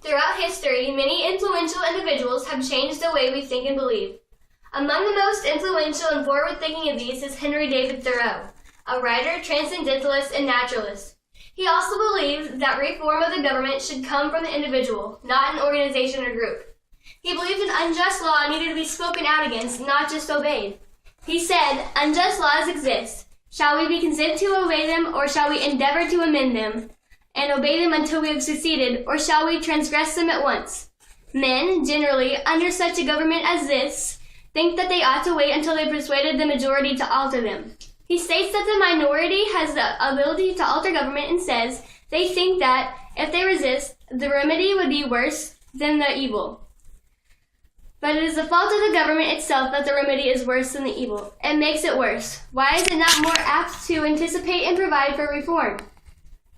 Throughout history, many influential individuals have changed the way we think and believe. Among the most influential and forward-thinking of these is Henry David Thoreau, a writer, transcendentalist, and naturalist. He also believed that reform of the government should come from the individual, not an organization or group. He believed an unjust law needed to be spoken out against, not just obeyed. He said, "Unjust laws exist. Shall we be content to obey them, or shall we endeavor to amend them, and obey them until we have succeeded, or shall we transgress them at once?" Men, generally, under such a government as this, think that they ought to wait until they persuaded the majority to alter them. He states that the minority has the ability to alter government and says they think that, if they resist, the remedy would be worse than the evil. But it is the fault of the government itself that the remedy is worse than the evil. It makes it worse. Why is it not more apt to anticipate and provide for reform?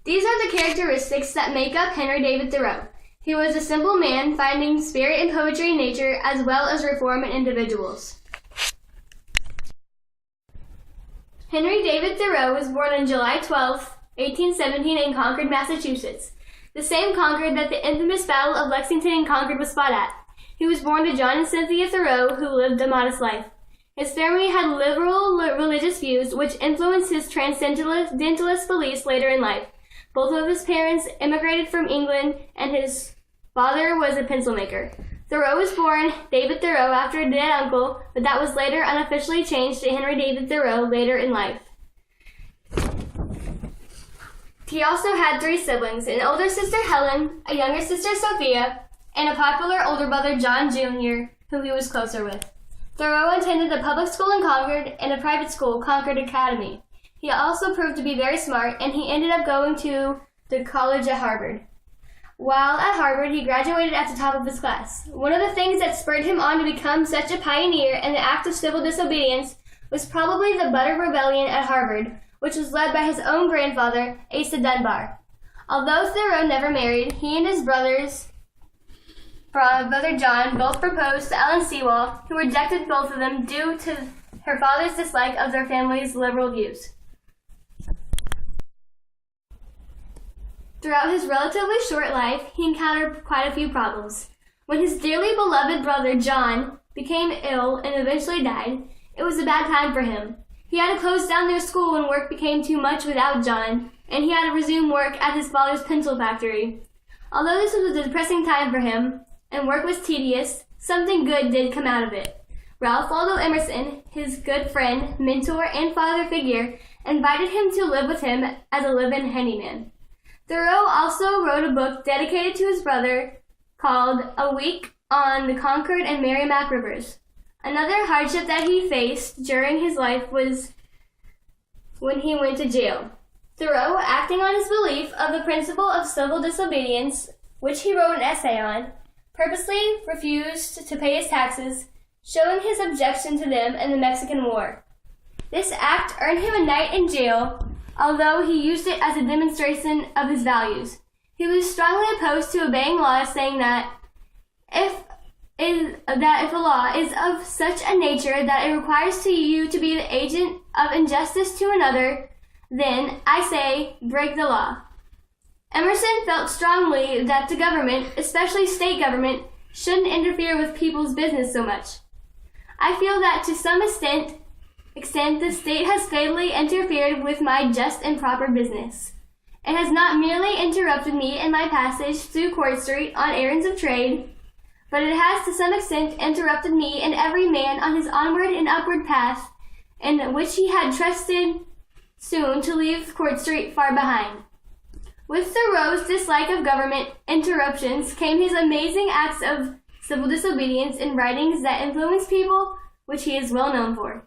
These are the characteristics that make up Henry David Thoreau. He was a simple man, finding spirit and poetry in nature as well as reform in individuals. Henry David Thoreau was born on July 12, 1817 in Concord, Massachusetts, the same Concord that the infamous Battle of Lexington and Concord was fought at. He was born to John and Cynthia Thoreau, who lived a modest life. His family had liberal religious views, which influenced his transcendentalist beliefs later in life. Both of his parents immigrated from England, and his father was a pencil maker. Thoreau was born David Thoreau after a dead uncle, but that was later unofficially changed to Henry David Thoreau later in life. He also had 3 siblings, an older sister Helen, a younger sister Sophia, and a popular older brother John Jr., who he was closer with. Thoreau attended a public school in Concord and a private school, Concord Academy. He also proved to be very smart, and he ended up going to the college at Harvard. While at Harvard, he graduated at the top of his class. One of the things that spurred him on to become such a pioneer in the act of civil disobedience was probably the Butter Rebellion at Harvard, which was led by his own grandfather, Asa Dunbar. Although Thoreau never married, he and his brother John both proposed to Ellen Sewall, who rejected both of them due to her father's dislike of their family's liberal views. Throughout his relatively short life, he encountered quite a few problems. When his dearly beloved brother John became ill and eventually died, it was a bad time for him. He had to close down their school when work became too much without John, and he had to resume work at his father's pencil factory. Although this was a depressing time for him, and work was tedious, something good did come out of it. Ralph Waldo Emerson, his good friend, mentor, and father figure, invited him to live with him as a live-in handyman. Thoreau also wrote a book dedicated to his brother called A Week on the Concord and Merrimack Rivers. Another hardship that he faced during his life was when he went to jail. Thoreau, acting on his belief of the principle of civil disobedience, which he wrote an essay on, purposely refused to pay his taxes, showing his objection to them in the Mexican War. This act earned him a night in jail, although he used it as a demonstration of his values. He was strongly opposed to obeying laws, saying that if a law is of such a nature that it requires you to be the agent of injustice to another, then, I say, break the law. Emerson felt strongly that the government, especially state government, shouldn't interfere with people's business so much. I feel that to some extent the state has fatally interfered with my just and proper business. It has not merely interrupted me in my passage through Court Street on errands of trade, but it has to some extent interrupted me and every man on his onward and upward path, in which he had trusted soon to leave Court Street far behind. With Thoreau's dislike of government interruptions came his amazing acts of civil disobedience and writings that influenced people, which he is well known for.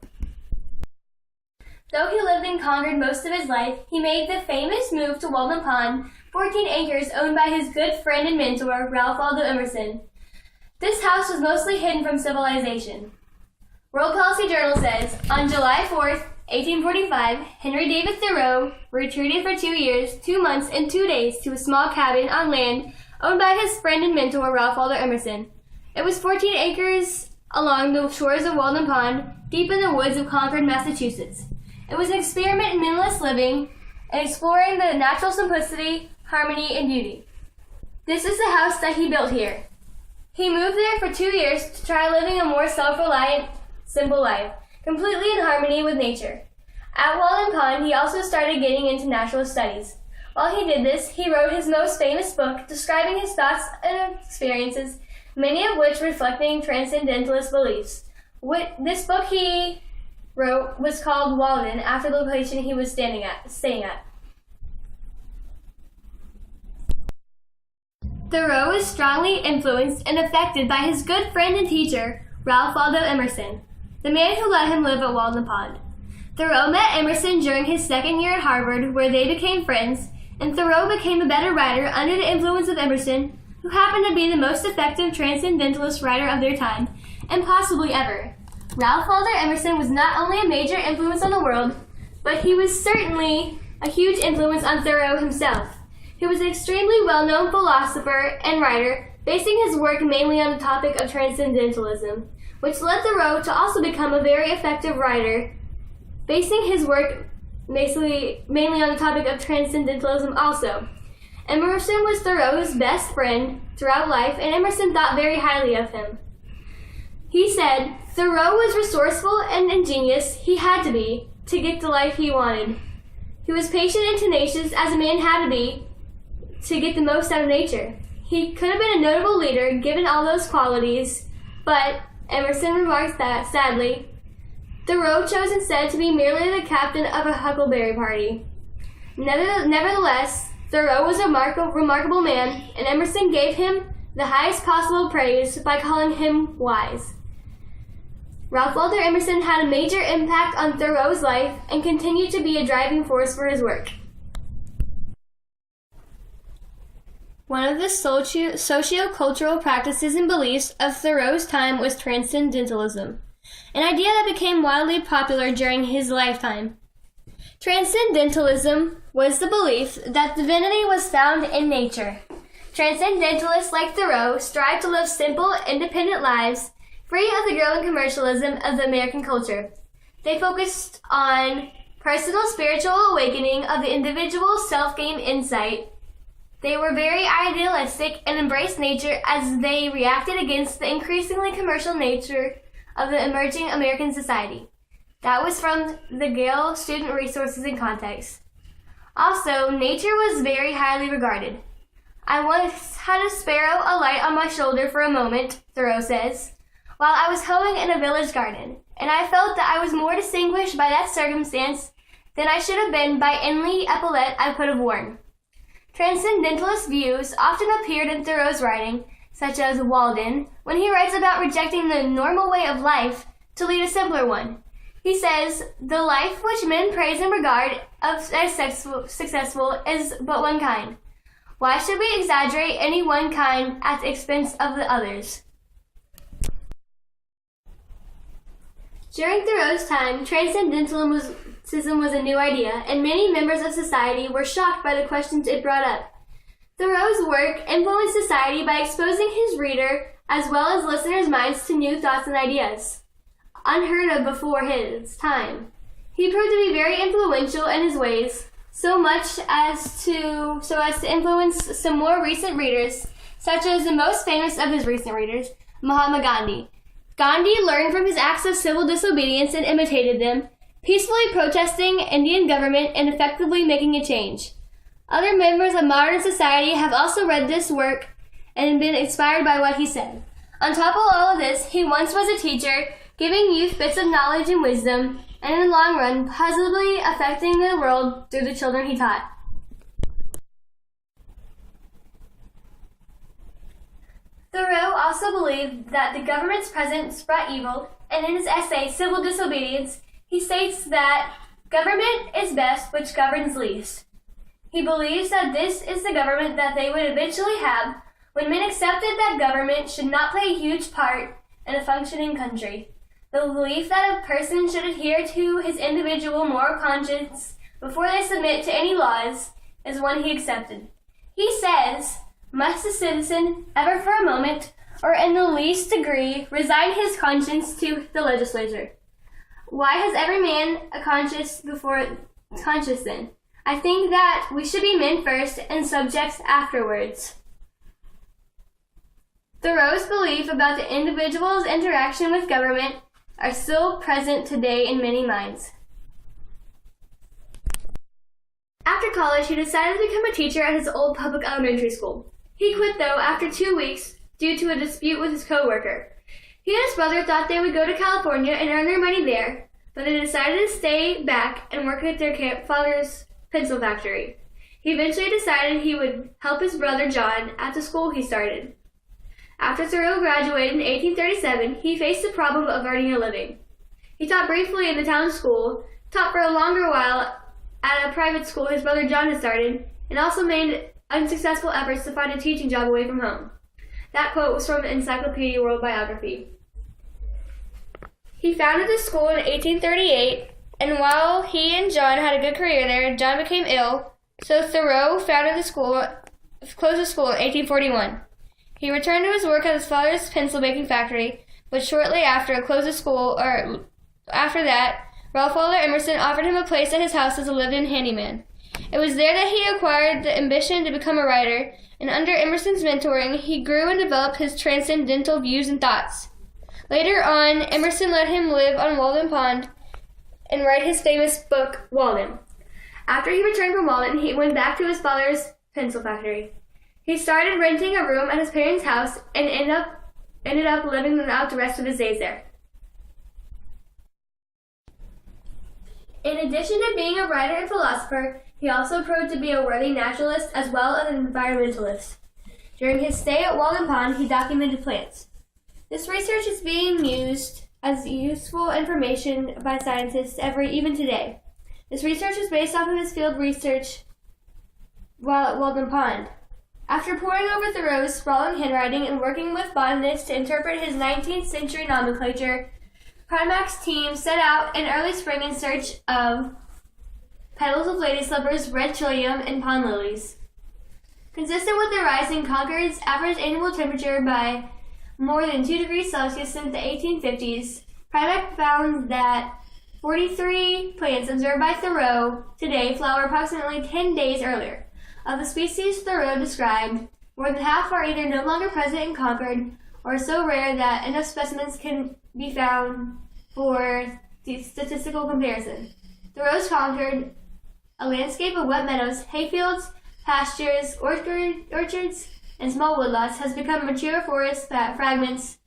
Though he lived in Concord most of his life, he made the famous move to Walden Pond, 14 acres owned by his good friend and mentor, Ralph Waldo Emerson. This house was mostly hidden from civilization. World Policy Journal says, on July 4th, 1845, Henry David Thoreau retreated for 2 years, 2 months, and 2 days to a small cabin on land owned by his friend and mentor, Ralph Waldo Emerson. It was 14 acres along the shores of Walden Pond, deep in the woods of Concord, Massachusetts. It was an experiment in minimalist living and exploring the natural simplicity, harmony, and beauty. This is the house that he built here. He moved there for 2 years to try living a more self-reliant, simple life, completely in harmony with nature. At Walden Pond, he also started getting into natural studies. While he did this, he wrote his most famous book describing his thoughts and experiences, many of which reflecting transcendentalist beliefs. This book he wrote was called Walden, after the location he was staying at. Thoreau was strongly influenced and affected by his good friend and teacher, Ralph Waldo Emerson, the man who let him live at Walden Pond. Thoreau met Emerson during his second year at Harvard, where they became friends, and Thoreau became a better writer under the influence of Emerson, who happened to be the most effective transcendentalist writer of their time, and possibly ever. Ralph Waldo Emerson was not only a major influence on the world, but he was certainly a huge influence on Thoreau himself. He was an extremely well-known philosopher and writer, basing his work mainly on the topic of transcendentalism, which led Thoreau to also become a very effective writer, basing his work mainly on the topic of transcendentalism also. Emerson was Thoreau's best friend throughout life, and Emerson thought very highly of him. He said, Thoreau was resourceful and ingenious, he had to be, to get the life he wanted. He was patient and tenacious, as a man had to be, to get the most out of nature. He could have been a notable leader, given all those qualities, but, Emerson remarks that, sadly, Thoreau chose instead to be merely the captain of a huckleberry party. Nevertheless, Thoreau was a remarkable man, and Emerson gave him the highest possible praise by calling him wise. Ralph Waldo Emerson had a major impact on Thoreau's life and continued to be a driving force for his work. One of the socio-cultural practices and beliefs of Thoreau's time was transcendentalism, an idea that became wildly popular during his lifetime. Transcendentalism was the belief that divinity was found in nature. Transcendentalists like Thoreau strive to live simple, independent lives, free of the growing commercialism of the American culture. They focused on personal spiritual awakening of the individual self-gained insight. They were very idealistic and embraced nature as they reacted against the increasingly commercial nature of the emerging American society. That was from the Gale Student Resources and Context. Also, nature was very highly regarded. I once had a sparrow alight on my shoulder for a moment, Thoreau says, while I was hoeing in a village garden, and I felt that I was more distinguished by that circumstance than I should have been by any epaulette I could have worn. Transcendentalist views often appeared in Thoreau's writing, such as Walden, when he writes about rejecting the normal way of life to lead a simpler one. He says, the life which men praise and regard as successful is but one kind. Why should we exaggerate any one kind at the expense of the others? During Thoreau's time, transcendentalism was a new idea, and many members of society were shocked by the questions it brought up. Thoreau's work influenced society by exposing his reader as well as listeners' minds to new thoughts and ideas, unheard of before his time. He proved to be very influential in his ways, so as to influence some more recent readers, such as the most famous of his recent readers, Mahatma Gandhi. Gandhi learned from his acts of civil disobedience and imitated them, peacefully protesting Indian government and effectively making a change. Other members of modern society have also read this work and been inspired by what he said. On top of all of this, he once was a teacher, giving youth bits of knowledge and wisdom, and in the long run, positively affecting the world through the children he taught. Thoreau also believed that the government's presence brought evil, and in his essay, Civil Disobedience, he states that government is best which governs least. He believes that this is the government that they would eventually have when men accepted that government should not play a huge part in a functioning country. The belief that a person should adhere to his individual moral conscience before they submit to any laws is one he accepted. He says, must a citizen ever for a moment, or in the least degree, resign his conscience to the legislature? Why has every man a conscience before conscience then? I think that we should be men first and subjects afterwards. Thoreau's belief about the individual's interaction with government are still present today in many minds. After college, he decided to become a teacher at his old public elementary school. He quit, though, after 2 weeks due to a dispute with his coworker. He and his brother thought they would go to California and earn their money there, but they decided to stay back and work at their father's pencil factory. He eventually decided he would help his brother John at the school he started. After Thoreau graduated in 1837, he faced the problem of earning a living. He taught briefly in the town school, taught for a longer while at a private school his brother John had started, and also made unsuccessful efforts to find a teaching job away from home. That quote was from the Encyclopedia World Biography. He founded the school in 1838, and while he and John had a good career there, John became ill, so Thoreau closed the school in 1841. He returned to his work at his father's pencil making factory, but shortly after that, Ralph Waldo Emerson offered him a place at his house as a live-in handyman. It was there that he acquired the ambition to become a writer, and under Emerson's mentoring, he grew and developed his transcendental views and thoughts. Later on, Emerson let him live on Walden Pond and write his famous book, Walden. After he returned from Walden, he went back to his father's pencil factory. He started renting a room at his parents' house and ended up living out the rest of his days there. In addition to being a writer and philosopher, he also proved to be a worthy naturalist as well as an environmentalist. During his stay at Walden Pond, he documented plants. This research is being used as useful information by scientists even today. This research is based off of his field research while at Walden Pond. After poring over Thoreau's sprawling handwriting and working with botanists to interpret his 19th century nomenclature, Primack's team set out in early spring in search of petals of lady slippers, red trillium, and pond lilies. Consistent with the rise in Concord's average annual temperature by more than 2 degrees Celsius since the 1850s, Primack found that 43 plants observed by Thoreau today flower approximately 10 days earlier. Of the species Thoreau described, more than half are either no longer present in Concord or so rare that enough specimens can be found for the statistical comparison. Thoreau's Concord, a landscape of wet meadows, hayfields, pastures, orchards, and small woodlots, has become mature forest fragments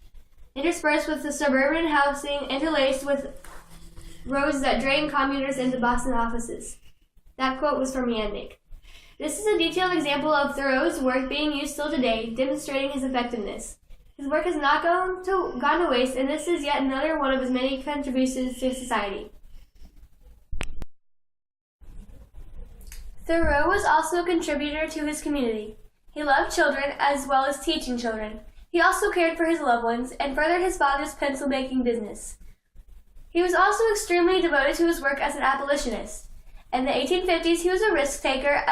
interspersed with the suburban housing interlaced with roads that drain commuters into Boston offices. That quote was from Yannick. This is a detailed example of Thoreau's work being used still today, demonstrating his effectiveness. His work has not gone to waste, and this is yet another one of his many contributions to society. Thoreau was also a contributor to his community. He loved children as well as teaching children. He also cared for his loved ones and furthered his father's pencil-making business. He was also extremely devoted to his work as an abolitionist. In the 1850s, he was a risk-taker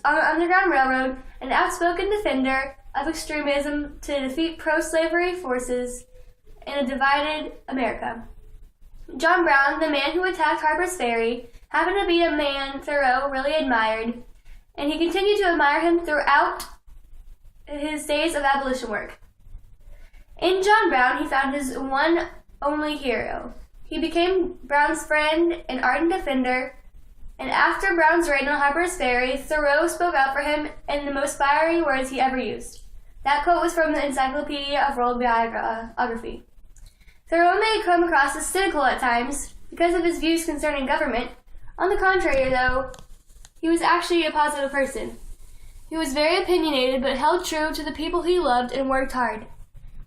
on the Underground Railroad, an outspoken defender of extremism to defeat pro-slavery forces in a divided America. John Brown, the man who attacked Harper's Ferry, happened to be a man Thoreau really admired, and he continued to admire him throughout his days of abolition work. In John Brown, he found his one only hero. He became Brown's friend and ardent defender, and after Brown's raid on Harper's Ferry, Thoreau spoke out for him in the most fiery words he ever used. That quote was from the Encyclopedia of World Biography. Thoreau may come across as cynical at times because of his views concerning government. On the contrary, though, he was actually a positive person. He was very opinionated but held true to the people he loved and worked hard.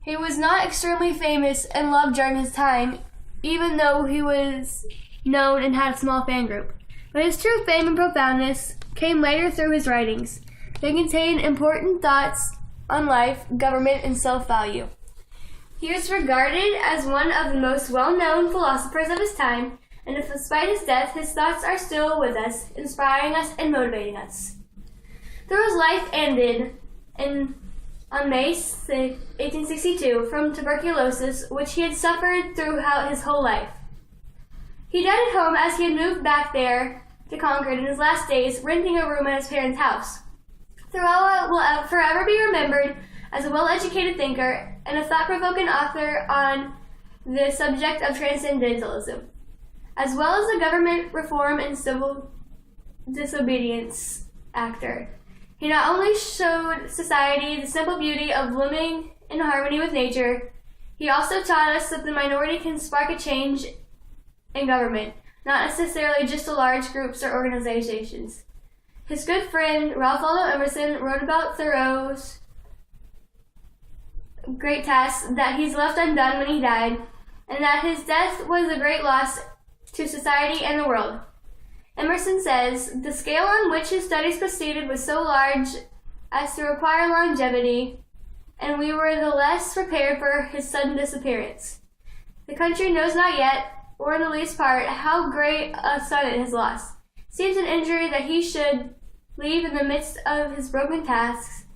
He was not extremely famous and loved during his time, even though he was known and had a small fan group. But his true fame and profoundness came later through his writings. They contain important thoughts on life, government, and self-value. He was regarded as one of the most well-known philosophers of his time, and despite his death, his thoughts are still with us, inspiring us and motivating us. Thoreau's life ended on May 6, 1862 from tuberculosis, which he had suffered throughout his whole life. He died at home as he had moved back there to Concord in his last days, renting a room at his parents' house. Thoreau will forever be remembered as a well-educated thinker and a thought-provoking author on the subject of transcendentalism, as well as a government reform and civil disobedience actor. He not only showed society the simple beauty of living in harmony with nature, he also taught us that the minority can spark a change in government, not necessarily just to large groups or organizations. His good friend, Ralph Waldo Emerson, wrote about Thoreau's great task that he's left undone when he died, and that his death was a great loss to society and the world. Emerson says, the scale on which his studies proceeded was so large as to require longevity, and we were the less prepared for his sudden disappearance. The country knows not yet, or in the least part, how great a son it has lost. Seems an injury that he should leave in the midst of his broken tasks,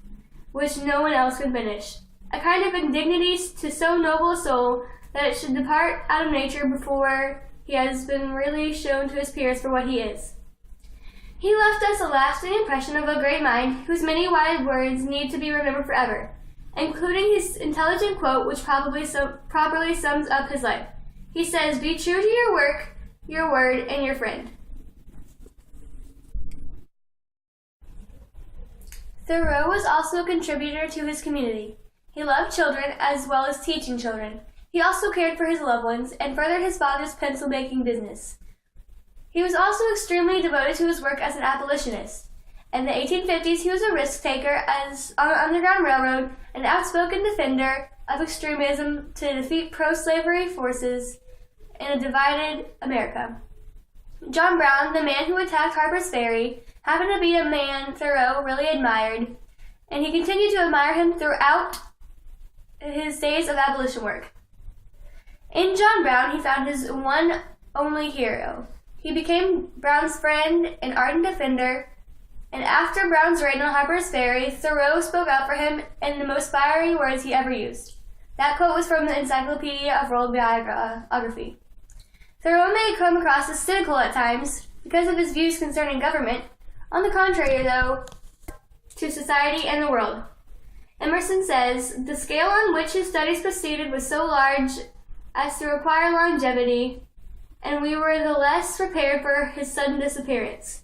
which no one else could finish. A kind of indignity to so noble a soul that it should depart out of nature before he has been really shown to his peers for what he is. He left us a lasting impression of a great mind whose many wise words need to be remembered forever, including his intelligent quote which properly sums up his life. He says, be true to your work, your word, and your friend. Thoreau was also a contributor to his community. He loved children as well as teaching children. He also cared for his loved ones and furthered his father's pencil-making business. He was also extremely devoted to his work as an abolitionist. In the 1850s, he was a risk-taker on the Underground Railroad, an outspoken defender of extremism to defeat pro-slavery forces in a divided America. John Brown, the man who attacked Harper's Ferry, happened to be a man Thoreau really admired, and he continued to admire him throughout his days of abolition work. In John Brown, he found his one only hero. He became Brown's friend and ardent defender, and after Brown's reign on Harper's Ferry, Thoreau spoke out for him in the most fiery words he ever used. That quote was from the Encyclopedia of World Biography. Thoreau may come across as cynical at times because of his views concerning government. On the contrary, though, to society and the world. Emerson says, the scale on which his studies proceeded was so large as to require longevity, and we were the less prepared for his sudden disappearance.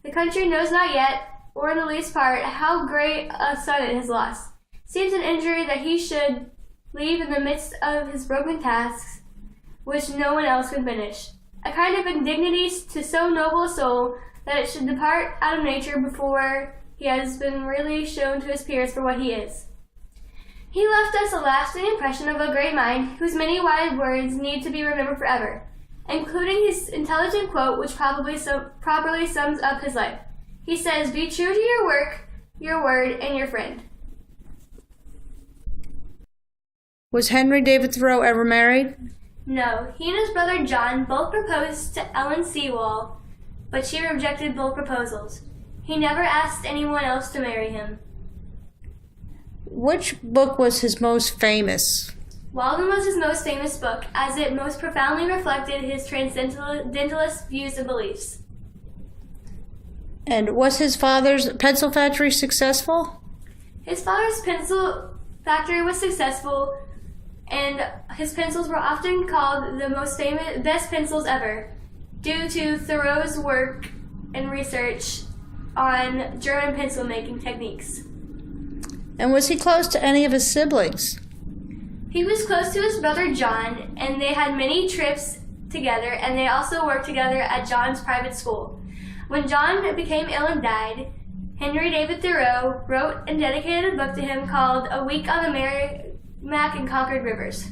The country knows not yet, or in the least part, how great a son it has lost. Seems an injury that he should leave in the midst of his broken tasks, which no one else could finish. A kind of indignity to so noble a soul that it should depart out of nature before he has been really shown to his peers for what he is. He left us a lasting impression of a great mind whose many wise words need to be remembered forever, including his intelligent quote which properly sums up his life. He says, be true to your work, your word, and your friend. Was Henry David Thoreau ever married? No, he and his brother John both proposed to Ellen Sewall, but she rejected both proposals. He never asked anyone else to marry him. Which book was his most famous? Walden was his most famous book, as it most profoundly reflected his transcendentalist views and beliefs. And was his father's pencil factory successful? His father's pencil factory was successful, and his pencils were often called the best pencils ever, due to Thoreau's work and research on German pencil-making techniques. And was he close to any of his siblings? He was close to his brother John, and they had many trips together, and they also worked together at John's private school. When John became ill and died, Henry David Thoreau wrote and dedicated a book to him called A Week on the Merrimack and Concord Rivers.